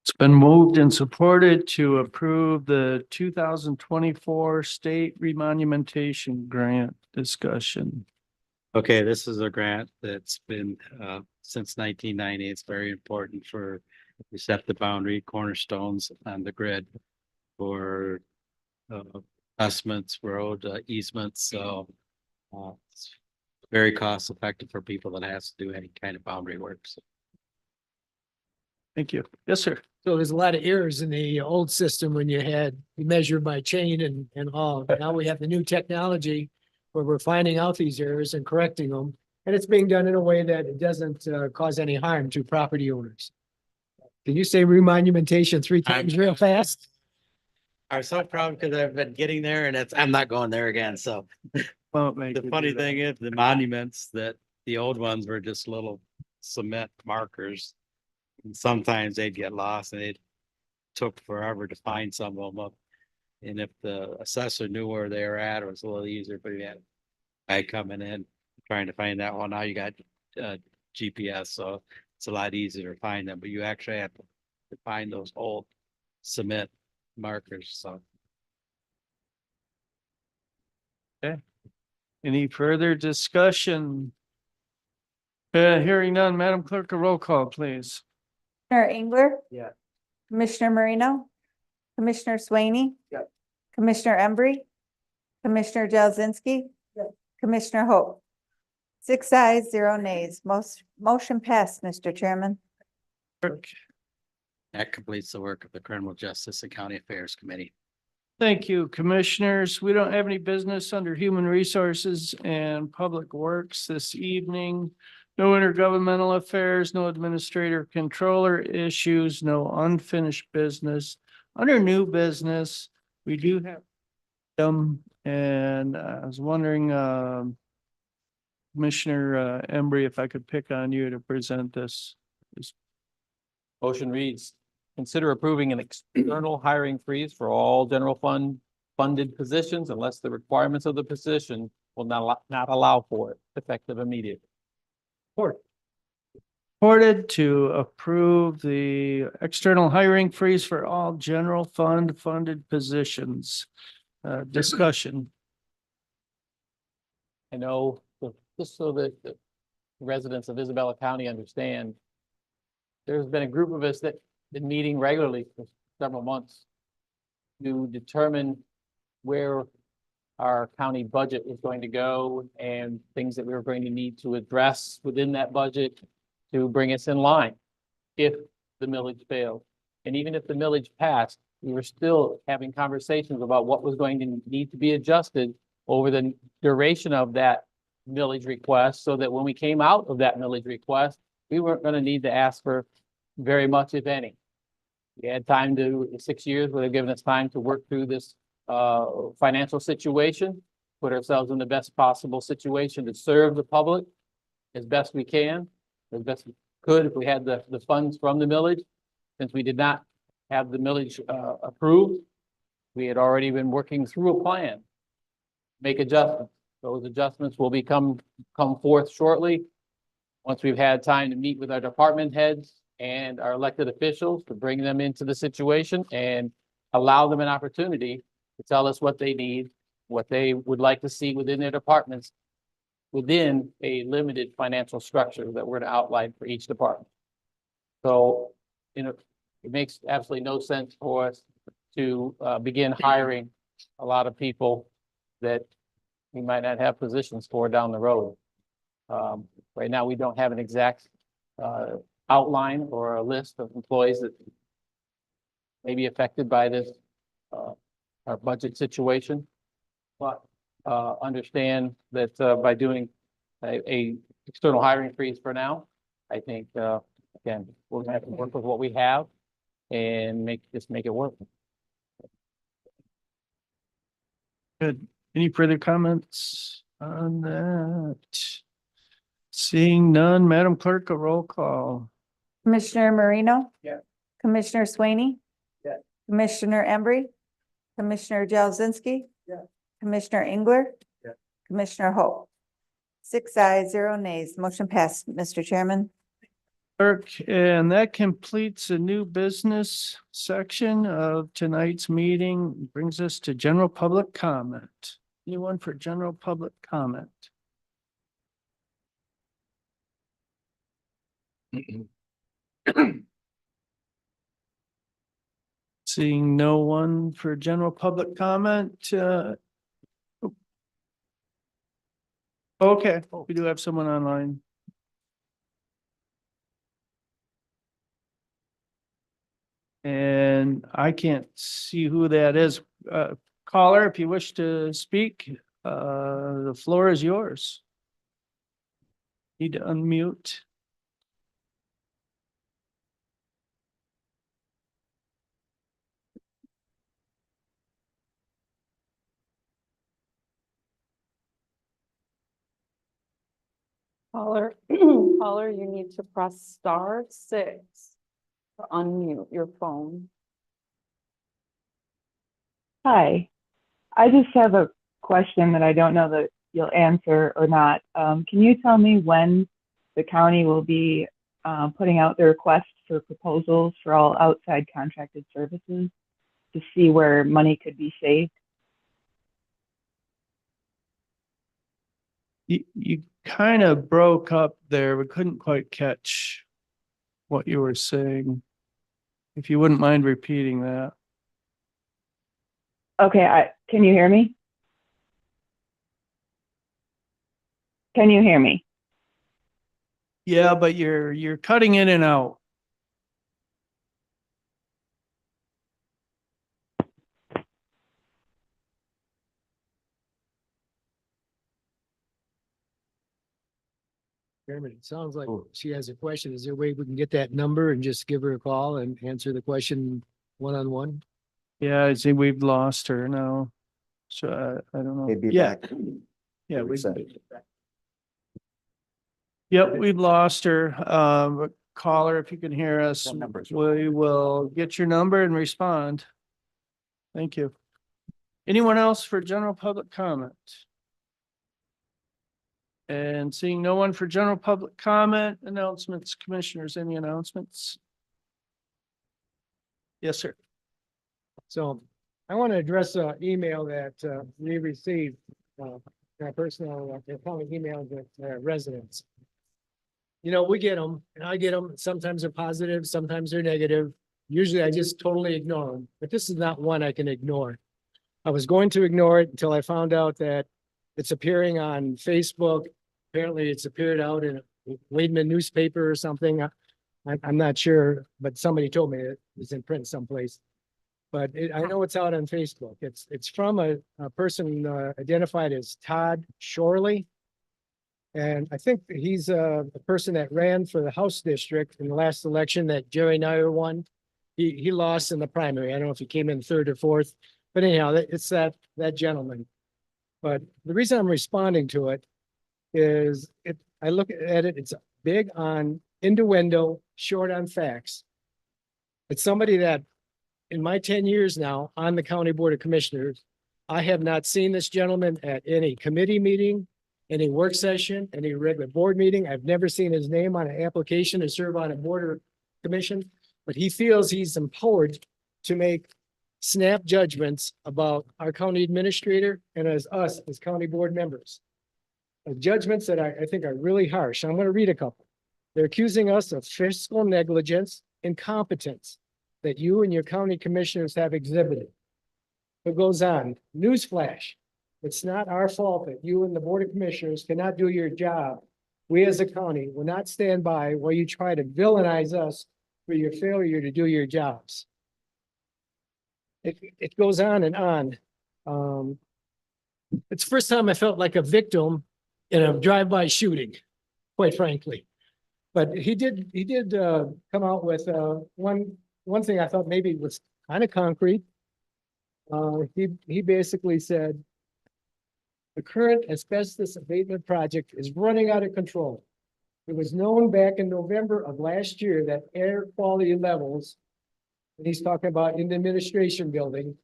It's been moved and supported to approve the 2024 State Remonumentation Grant discussion. Okay, this is a grant that's been since 1990. It's very important for we set the boundary cornerstones on the grid for investments, road easements. So it's very cost effective for people that has to do any kind of boundary work. So. Thank you. Yes, sir. So there's a lot of errors in the old system when you measure by chain and all. Now we have the new technology where we're finding out these errors and correcting them. And it's being done in a way that it doesn't cause any harm to property owners. Can you say remonumentation 3 times real fast? I'm so proud because I've been getting there and I'm not going there again. So the funny thing is the monuments that the old ones were just little cement markers. And sometimes they'd get lost and it took forever to find some of them up. And if the assessor knew where they were at, it was a little easier, but we had a guy coming in trying to find that one. Now you got GPS, so it's a lot easier to find them, but you actually have to find those old cement markers. So. Okay. Any further discussion? Hearing none, Madam Clerk, a roll call, please. Commissioner Engler. Yeah. Commissioner Marino. Commissioner Swaney. Yeah. Commissioner Embry. Commissioner Jazinski. Yeah. Commissioner Hope. 6 ayes, 0 nays. Motion passed, Mr. Chairman. That completes the work of the Criminal Justice and County Affairs Committee. Thank you, Commissioners. We don't have any business under Human Resources and Public Works this evening. No intergovernmental affairs, no administrator controller issues, no unfinished business. Under new business, we do have them, and I was wondering, Commissioner Embry, if I could pick on you to present this. Motion reads, consider approving an external hiring freeze for all general fund funded positions unless the requirements of the position will not allow for it, effective immediately. Reported to approve the external hiring freeze for all general fund funded positions. Discussion. I know, just so that the residents of Isabella County understand, there's been a group of us that been meeting regularly for several months to determine where our county budget is going to go and things that we were going to need to address within that budget to bring us in line if the millage failed. And even if the millage passed, we were still having conversations about what was going to need to be adjusted over the duration of that millage request, so that when we came out of that millage request, we weren't going to need to ask for very much, if any. We had time to, 6 years would have given us time to work through this financial situation, put ourselves in the best possible situation to serve the public as best we can, as best we could if we had the funds from the millage. Since we did not have the millage approved, we had already been working through a plan, make adjustments. Those adjustments will come forth shortly, once we've had time to meet with our department heads and our elected officials to bring them into the situation and allow them an opportunity to tell us what they need, what they would like to see within their departments, within a limited financial structure that we're to outline for each department. So, it makes absolutely no sense for us to begin hiring a lot of people that we might not have positions for down the road. Right now, we don't have an exact outline or a list of employees that may be affected by this, our budget situation. But understand that by doing a external hiring freeze for now, I think, again, we're gonna have to work with what we have and make it work. Good. Any further comments on that? Seeing none, Madam Clerk, a roll call. Commissioner Marino? Yeah. Commissioner Swaney? Yeah. Commissioner Embry? Commissioner Jazinski? Yeah. Commissioner Engler? Yeah. Commissioner Hope? 6 ayes, 0 nays. Motion passed, Mr. Chairman. Clerk, and that completes the new business section of tonight's meeting. Brings us to general public comment. Anyone for general public comment? Seeing no one for general public comment, okay, we do have someone online. And I can't see who that is. Caller, if you wish to speak, the floor is yours. Need to unmute. Caller, caller, you need to press *6 to unmute your phone. Hi, I just have a question that I don't know that you'll answer or not. Can you tell me when the county will be putting out the request for proposals for all outside contracted services to see where money could be saved? You kind of broke up there. We couldn't quite catch what you were saying. If you wouldn't mind repeating that. Okay, can you hear me? Can you hear me? Yeah, but you're cutting in and out. Chairman, it sounds like Oh. she has a question. Is there a way we can get that number and just give her a call and answer the question one-on-one? Yeah, I see we've lost her now. So I don't know. They'd be Yeah, back. yeah, we. Reset. Yep, we've lost her. Caller, if you can hear us, What numbers? we will get your number and respond. Thank you. Anyone else for general public comment? And seeing no one for general public comment, announcements, commissioners, any announcements? Yes, sir. So I want to address an email that we received, my personal, probably emails with residents. You know, we get them and I get them. Sometimes they're positive, sometimes they're negative. Usually I just totally ignore them, but this is not one I can ignore. I was going to ignore it until I found out that it's appearing on Facebook. Apparently it's appeared out in a Weidman newspaper or something. I'm not sure, but somebody told me it was in print someplace. But I know it's out on Facebook. It's from a person identified as Todd Shorley. And I think he's the person that ran for the House district in the last election that Jerry Nyer won. He lost in the primary. I don't know if he came in third or fourth, but anyhow, it's that gentleman. But the reason I'm responding to it is I look at it, it's big on innuendo, short on facts. It's somebody that in my 10 years now on the County Board of Commissioners, I have not seen this gentleman at any committee meeting, any work session, any regular board meeting. I've never seen his name on an application to serve on a board or commission, but he feels he's empowered to make snap judgments about our county administrator and as us as county board members. Judgments that I think are really harsh. I'm going to read a couple. They're accusing us of fiscal negligence, incompetence that you and your county commissioners have exhibited. It goes on, newsflash. It's not our fault that you and the Board of Commissioners cannot do your job. We as a county will not stand by while you try to villainize us for your failure to do your jobs. It goes on and on. It's the first time I felt like a victim in a drive-by shooting, quite frankly. But he did come out with one thing I thought maybe was kind of concrete. He basically said, the current asbestos abatement project is running out of control. It was known back in November of last year that air quality levels, and he's talking about in the administration building,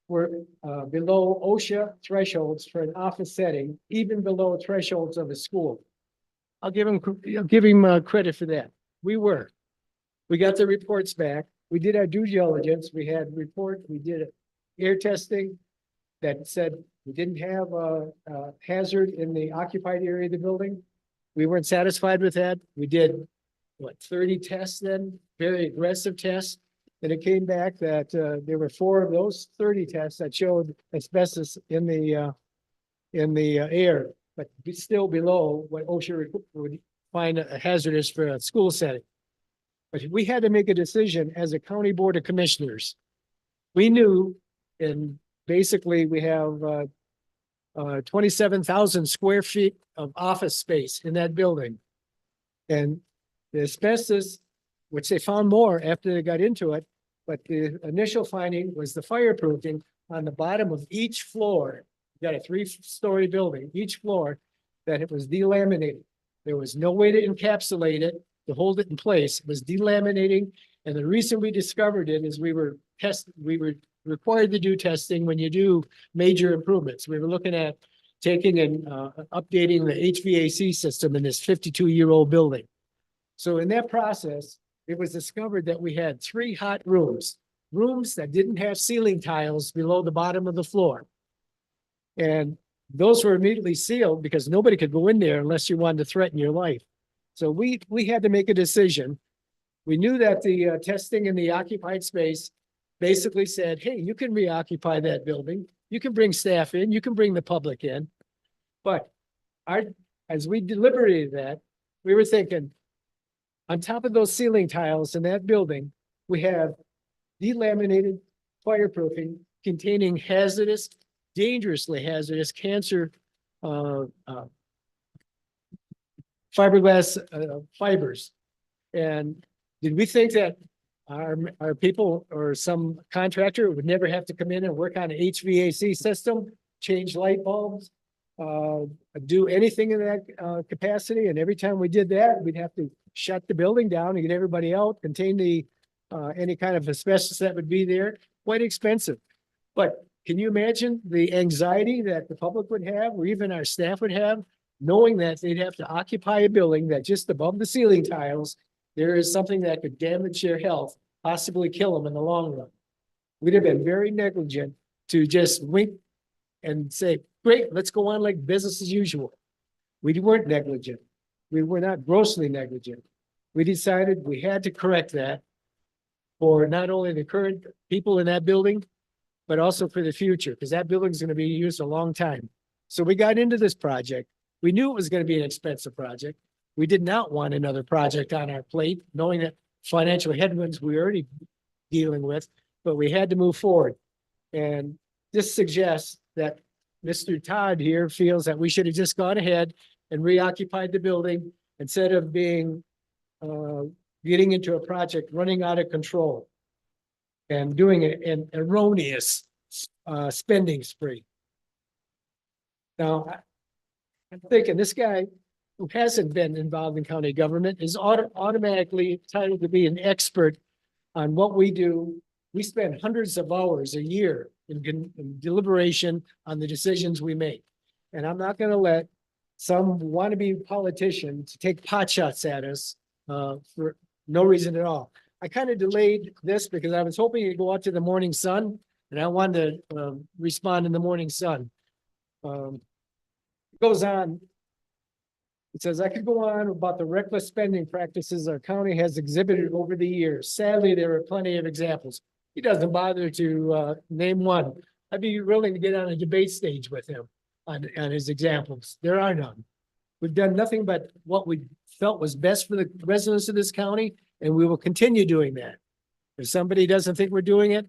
were below OSHA thresholds for an office setting, even below thresholds of a school. I'll give him credit for that. We got the reports back. We did our due diligence. We did air testing that said we didn't have a hazard in the occupied area of the building. We weren't satisfied with that. We did, 30 tests then, very aggressive tests. And it came back that there were 4 of those 30 tests that showed asbestos in the air, but still below what OSHA would find hazardous for a school setting. But we had to make a decision as a county board of commissioners. We knew, and basically we have 27,000 square feet of office space in that building. And the asbestos, which they found more after they got into it, but the initial finding was the fireproofing on the bottom of each floor. You got a 3-story building, each floor, that it was delaminated. There was no way to encapsulate it, to hold it in place. It was delaminating. And the reason we discovered it is we were required to do testing when you do major improvements. We were looking at taking and updating the HVAC system in this 52-year-old building. So in that process, it was discovered that we had 3 hot rooms that didn't have ceiling tiles below the bottom of the floor. And those were immediately sealed because nobody could go in there unless you wanted to threaten your life. So we had to make a decision. We knew that the testing in the occupied space basically said, hey, you can reoccupy that building. You can bring staff in, you can bring the public in. But as we deliberated that, we were thinking, on top of those ceiling tiles in that building, we have delaminated fireproofing containing hazardous, dangerously hazardous cancer fiberglass fibers. And did we think that our people or some contractor would never have to come in and work on an HVAC system, change light bulbs, do anything in that capacity. And every time we did that, we'd have to shut the building down and get everybody out, contain the any kind of asbestos that would be there. Quite expensive. But can you imagine the anxiety that the public would have, or even our staff would have, knowing that they'd have to occupy a building that just above the ceiling tiles, there is something that could damage their health, possibly kill them in the long run. We'd have been very negligent to just wink and say, great, let's go on like business as usual. We weren't negligent. We were not grossly negligent. We decided we had to correct that for not only the current people in that building, but also for the future, because that building is going to be used a long time. So we got into this project. We knew it was going to be an expensive project. We did not want another project on our plate, knowing that financial headwinds we were already dealing with, but we had to move forward. And this suggests that Mr. Todd here feels that we should have just gone ahead and reoccupied the building instead of being getting into a project running out of control and doing an erroneous spending spree. Now, I'm thinking this guy who hasn't been involved in county government is automatically entitled to be an expert on what we do. We spend hundreds of hours a year in deliberation on the decisions we make. And I'm not going to let some wannabe politician to take pot shots at us for no reason at all. I kind of delayed this because I was hoping to go out to the Morning Sun, and I wanted to respond in the Morning Sun. It goes on. It says, I could go on about the reckless spending practices our county has exhibited over the years. Sadly, there are plenty of examples. He doesn't bother to name one. I'd be willing to get on a debate stage with him on his examples. There are none. We've done nothing but what we felt was best for the residents of this county, and we will continue doing that. If somebody doesn't think we're doing it,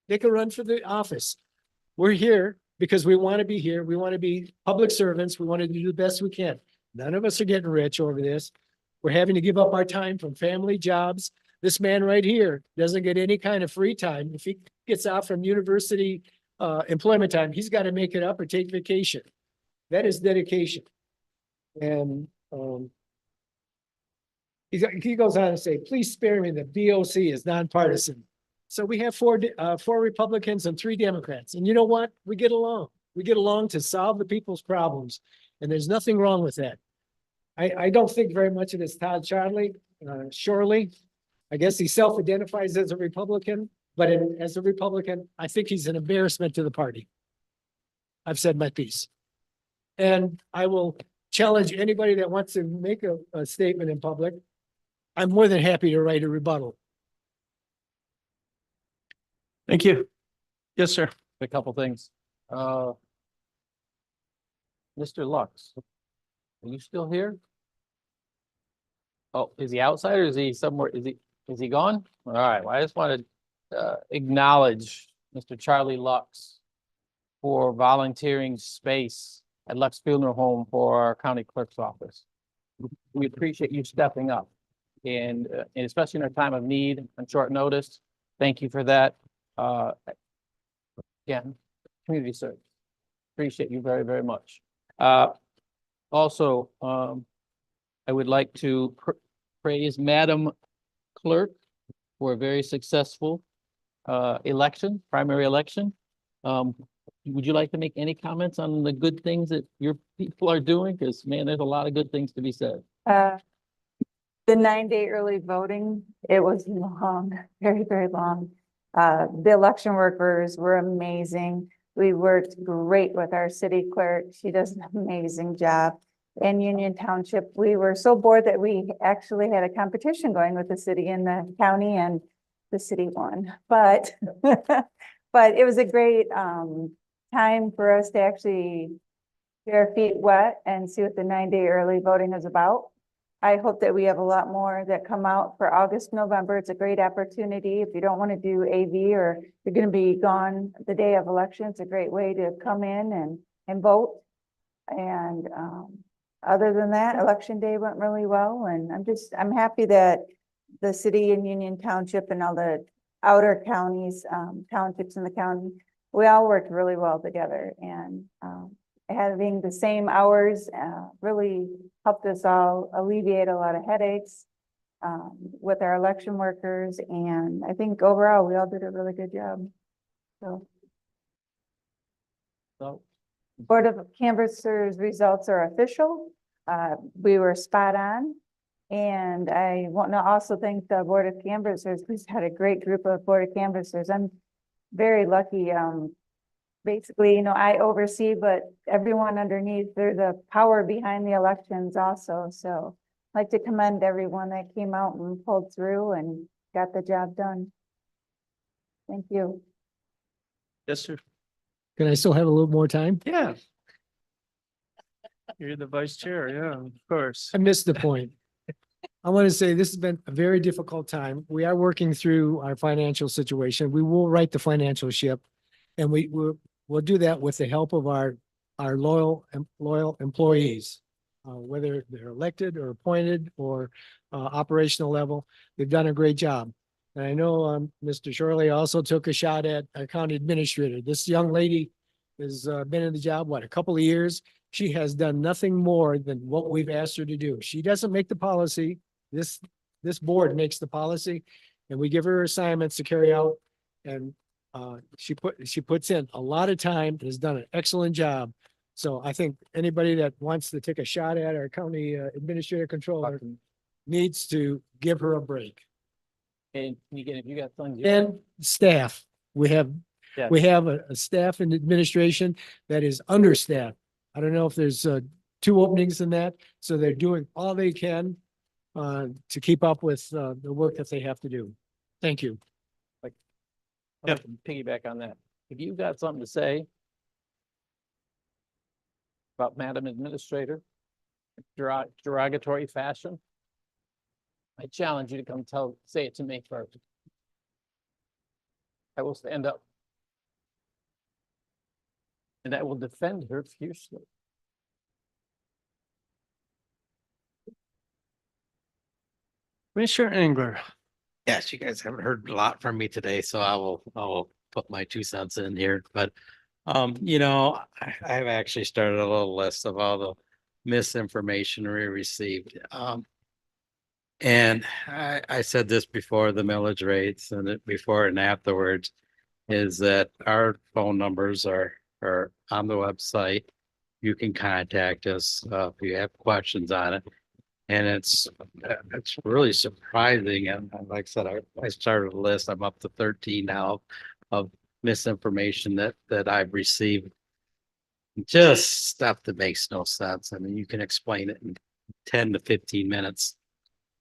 they can run for the office. We're here because we want to be here. We want to be public servants. We want to do the best we can. None of us are getting rich over this. We're having to give up our time from family, jobs. This man right here doesn't get any kind of free time. If he gets out from university employment time, he's got to make it up or take vacation. That is dedication. And he goes on to say, please spare me, the BOC is nonpartisan. So we have four Republicans and 3 Democrats. And you know what? We get along. We get along to solve the people's problems. And there's nothing wrong with that. I don't think very much of this Todd Shorley. I guess he self-identifies as a Republican, but as a Republican, I think he's an embarrassment to the party. I've said my piece. And I will challenge anybody that wants to make a statement in public. I'm more than happy to write a rebuttal. Thank you. Yes, sir. A couple things. Mr. Lux, are you still here? Oh, is he outside or is he somewhere? Is he gone? All right. Well, I just want to acknowledge Mr. Charlie Lux for volunteering space at Lux Funeral Home for our county clerk's office. We appreciate you stepping up, and especially in our time of need and short notice. Thank you for that. Again, community service. Appreciate you very, very much. Also, I would like to praise Madam Clerk for a very successful primary election. Would you like to make any comments on the good things that your people are doing? Because, man, there's a lot of good things to be said. The 9-day early voting, it was long, very, very long. The election workers were amazing. We worked great with our city clerk. She does an amazing job. In Union Township, we were so bored that we actually had a competition going with the city and the county, and the city won. But but it was a great time for us to actually get our feet wet and see what the 9-day early voting is about. I hope that we have a lot more that come out for August, November. It's a great opportunity. If you don't want to do AV or you're going to be gone the day of election, it's a great way to come in and vote. And other than that, election day went really well. And I'm happy that the city and Union Township and all the outer counties, townships in the county, we all worked really well together. And having the same hours, really helped us all alleviate a lot of headaches with our election workers. And I think overall, we all did a really good job. So So, Board of Canvassers results are official. We were spot on. And I want to also thank the Board of Canvassers. We've had a great group of Board of Canvassers. I'm very lucky. Basically, you know, I oversee, but everyone underneath, they're the power behind the elections also. So I'd like to commend everyone that came out and pulled through and got the job done. Thank you. Yes, sir. Can I still have a little more time? Yeah. You're the vice chair. Yeah, of course. I missed the point. I want to say this has been a very difficult time. We are working through our financial situation. We will right the financial ship. And we'll do that with the help of our loyal employees. Whether they're elected or appointed or operational level, they've done a great job. And I know Mr. Shirley also took a shot at our county administrator. This young lady has been in the job, what, a couple of years? She has done nothing more than what we've asked her to do. She doesn't make the policy. This board makes the policy, and we give her assignments to carry out. And she puts in a lot of time and has done an excellent job. So I think anybody that wants to take a shot at our county administrator controller needs to give her a break. and again, if you got things. And staff, we have a staff and administration that is understaffed. I don't know if there's two openings in that, so they're doing all they can to keep up with the work that they have to do. Thank you. I'd like to piggyback on that. If you've got something to say about Madam Administrator, derogatory fashion, I challenge you to come say it to me first. I will stand up. And I will defend her fiercely. Commissioner Engler. Yes, you guys haven't heard a lot from me today, so I will put my 2 cents in here, but I've actually started a little list of all the misinformation we received. And I said this before the millage rates and before and afterwards, is that our phone numbers are on the website. You can contact us if you have questions on it. And it's really surprising. And like I said, I started a list. I'm up to 13 now of misinformation that I've received. Just stuff that makes no sense. I mean, you can explain it in 10 to 15 minutes.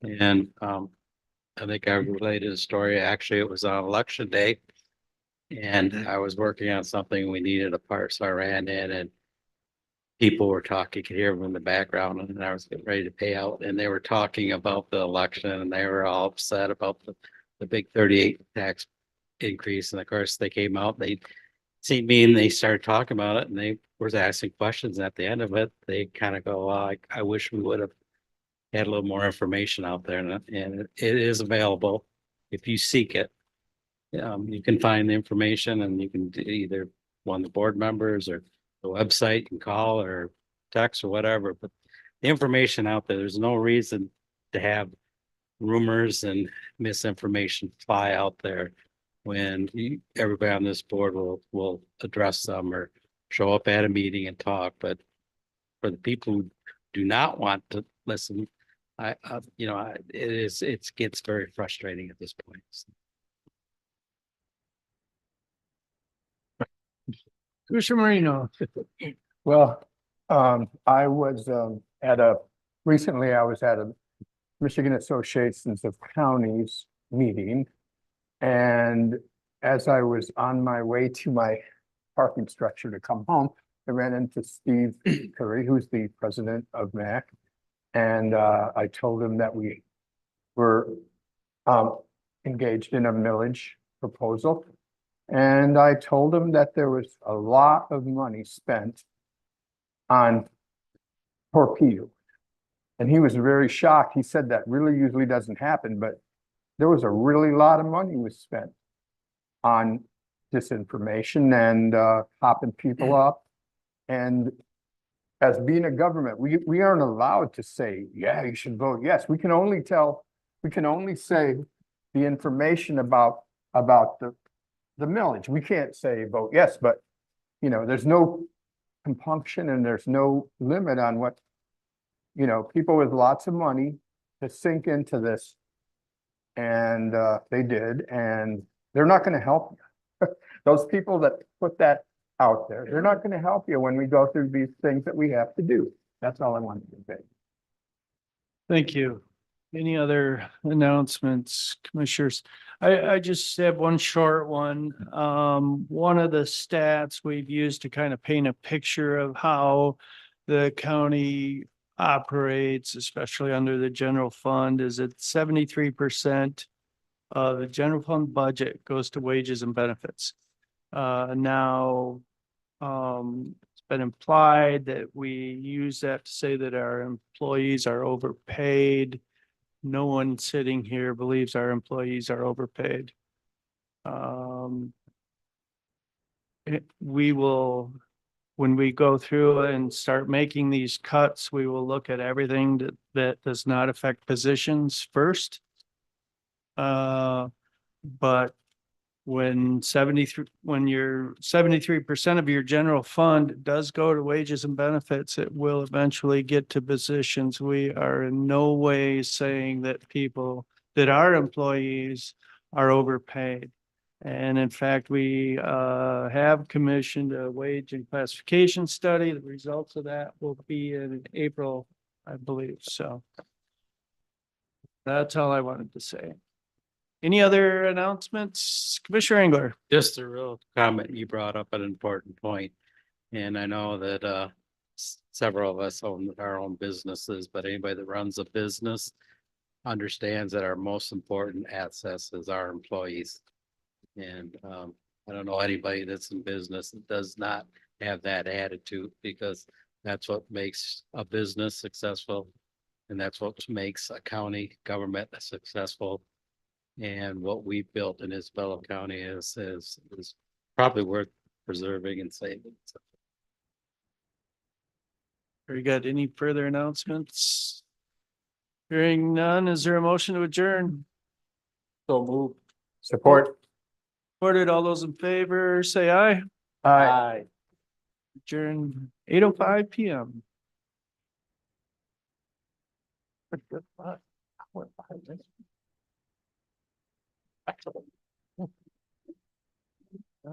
And I think I related a story. Actually, it was on election day. And I was working on something. We needed a part, so I ran in and people were talking, you could hear them in the background, and I was getting ready to pay out, and they were talking about the election, and they were all upset about the big 38 tax increase. And of course, they came out, they seen me, and they started talking about it, and they were asking questions. And at the end of it, they kind of go, well, I wish we would have had a little more information out there, and it is available if you seek it. You can find the information, and you can either one of the board members or the website, you can call or text or whatever, but the information out there's no reason to have rumors and misinformation fly out there when everybody on this board will address them or show up at a meeting and talk. But for the people who do not want to listen, it gets very frustrating at this point. Commissioner Marino. Well, I was recently I was at a Michigan Associations of Counties meeting. And as I was on my way to my parking structure to come home, I ran into Steve Curry, who's the president of MAC. And I told him that we were engaged in a millage proposal. And I told him that there was a lot of money spent on torpedo. And he was very shocked. He said that really usually doesn't happen, but there was a really lot of money was spent on disinformation and hopping people up. And as being a government, we aren't allowed to say, yeah, you should vote yes. We can only say the information about the millage. We can't say vote yes, but there's no compunction and there's no limit on what, people with lots of money to sink into this. And they did, and they're not going to help you. Those people that put that out there, they're not going to help you when we go through these things that we have to do. That's all I wanted to say. Thank you. Any other announcements, commissioners? I just have one short one. One of the stats we've used to kind of paint a picture of how the county operates, especially under the general fund, is that 73% of the general fund budget goes to wages and benefits. Now, it's been implied that we use that to say that our employees are overpaid. No one sitting here believes our employees are overpaid. We will, when we go through and start making these cuts, we will look at everything that does not affect positions first. But when you're 73% of your general fund does go to wages and benefits, it will eventually get to positions. We are in no way saying that our employees are overpaid. And in fact, we have commissioned a wage and classification study. The results of that will be in April, I believe. So that's all I wanted to say. Any other announcements? Commissioner Engler? Just a real comment. You brought up an important point. And I know that several of us own our own businesses, but anybody that runs a business understands that our most important asset is our employees. And I don't know anybody that's in business that does not have that attitude, because that's what makes a business successful. And that's what makes a county government successful. And what we built in Isabella County is probably worth preserving and saving. So. Very good. Any further announcements? Hearing none, is there a motion to adjourn? So move. Support. Supported. All those in favor, say aye. Aye. Adjourn 8:05 PM. Excellent.